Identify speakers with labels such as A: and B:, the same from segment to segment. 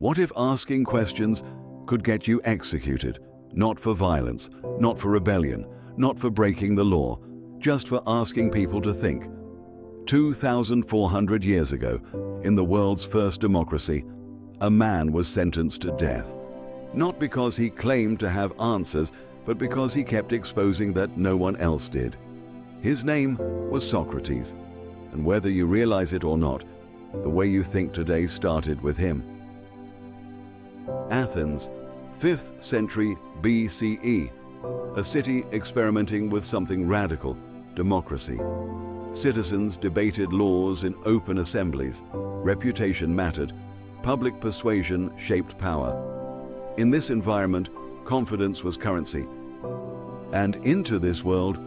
A: What if asking questions could get you executed, not for violence, not for rebellion, not for breaking the law, just for asking people to think? 2,400 years ago, in the world's first democracy, a man was sentenced to death, not because he claimed to have answers, but because he kept exposing that no one else did. His name was Socrates, and whether you realize it or not, the way you think today started with him. Athens, 5th century BCE, a city experimenting with something radical, democracy. Citizens debated laws in open assemblies, reputation mattered, public persuasion shaped power. In this environment, confidence was currency. And into this world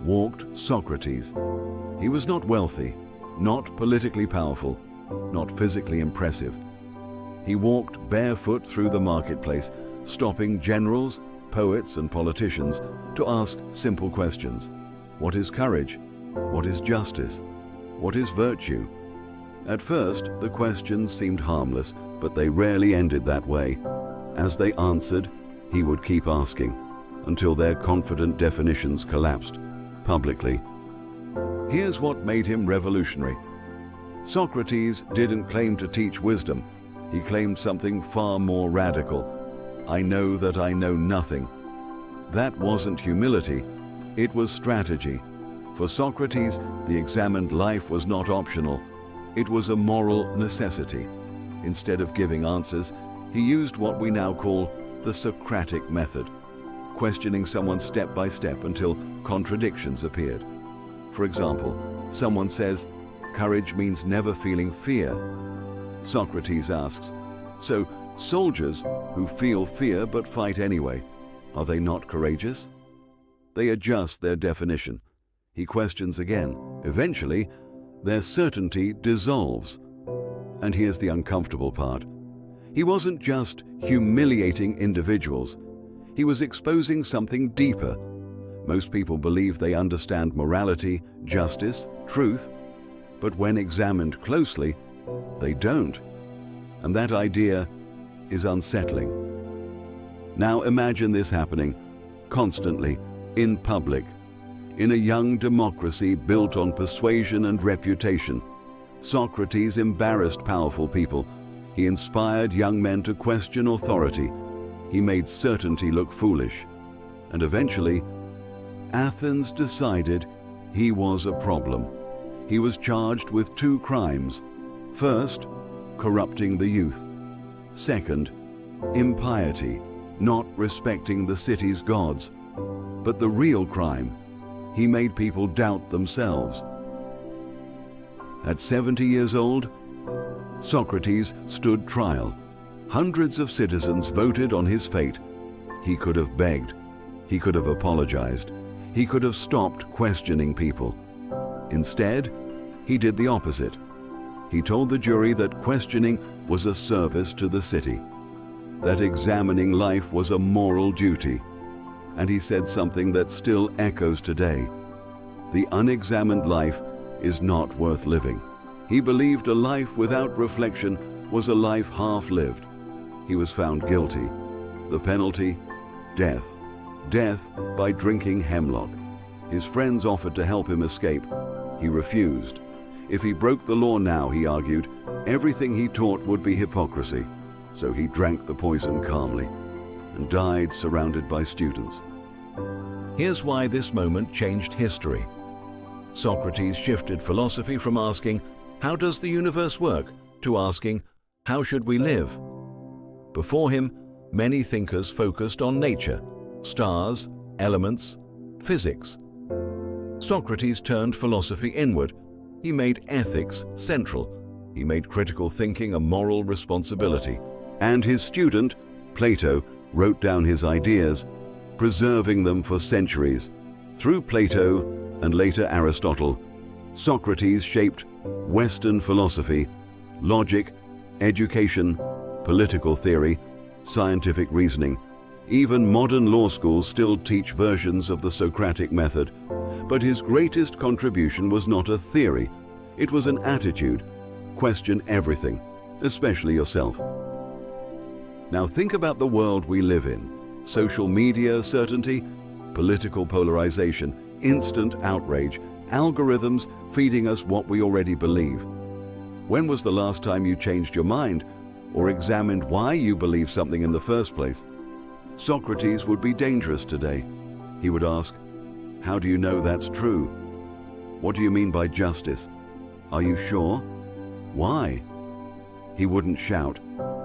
A: walked Socrates. He was not wealthy, not politically powerful, not physically impressive. He walked barefoot through the marketplace, stopping generals, poets, and politicians to ask simple questions. What is courage? What is justice? What is virtue? At first, the questions seemed harmless, but they rarely ended that way. As they answered, he would keep asking, until their confident definitions collapsed, publicly. Here's what made him revolutionary. Socrates didn't claim to teach wisdom. He claimed something far more radical. I know that I know nothing. That wasn't humility, it was strategy. For Socrates, the examined life was not optional. It was a moral necessity. Instead of giving answers, he used what we now call the Socratic Method, questioning someone step by step until contradictions appeared. For example, someone says, "Courage means never feeling fear." Socrates asks, "So soldiers who feel fear but fight anyway, are they not courageous?" They adjust their definition. He questions again. Eventually, their certainty dissolves. And here's the uncomfortable part. He wasn't just humiliating individuals. He was exposing something deeper. Most people believe they understand morality, justice, truth, but when examined closely, they don't. And that idea is unsettling. Now imagine this happening constantly, in public, in a young democracy built on persuasion and reputation. Socrates embarrassed powerful people. He inspired young men to question authority. He made certainty look foolish. And eventually, Athens decided he was a problem. He was charged with 2 crimes. First, corrupting the youth. Second, impiety, not respecting the city's gods. But the real crime, he made people doubt themselves. At 70 years old, Socrates stood trial. Hundreds of citizens voted on his fate. He could have begged. He could have apologized. He could have stopped questioning people. Instead, he did the opposite. He told the jury that questioning was a service to the city, that examining life was a moral duty. And he said something that still echoes today. The unexamined life is not worth living. He believed a life without reflection was a life half-lived. He was found guilty. The penalty? Death. Death by drinking hemlock. His friends offered to help him escape. He refused. If he broke the law now, he argued, everything he taught would be hypocrisy. So he drank the poison calmly and died surrounded by students. Here's why this moment changed history. Socrates shifted philosophy from asking, "How does the universe work?" to asking, "How should we live?" Before him, many thinkers focused on nature, stars, elements, physics. Socrates turned philosophy inward. He made ethics central. He made critical thinking a moral responsibility. And his student, Plato, wrote down his ideas, preserving them for centuries. Through Plato and later Aristotle, Socrates shaped Western philosophy, logic, education, political theory, scientific reasoning. Even modern law schools still teach versions of the Socratic method. But his greatest contribution was not a theory. It was an attitude. Question everything, especially yourself. Now think about the world we live in. Social media certainty, political polarization, instant outrage, algorithms feeding us what we already believe. When was the last time you changed your mind or examined why you believe something in the first place? Socrates would be dangerous today. He would ask, "How do you know that's true? What do you mean by justice? Are you sure? Why?" He wouldn't shout.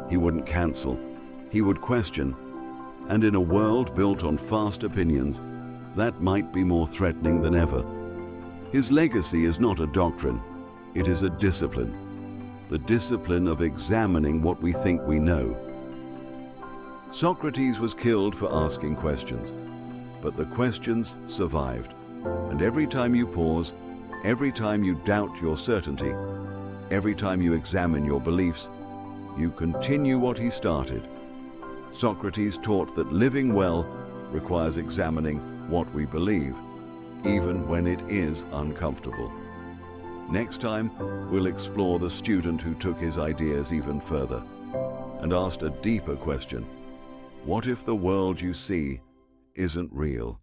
A: He wouldn't cancel. He would question. And in a world built on fast opinions, that might be more threatening than ever. His legacy is not a doctrine. It is a discipline. The discipline of examining what we think we know. Socrates was killed for asking questions, but the questions survived. And every time you pause, every time you doubt your certainty, every time you examine your beliefs, you continue what he started. Socrates taught that living well requires examining what we believe, even when it is uncomfortable. Next time, we'll explore the student who took his ideas even further and asked a deeper question. What if the world you see isn't real?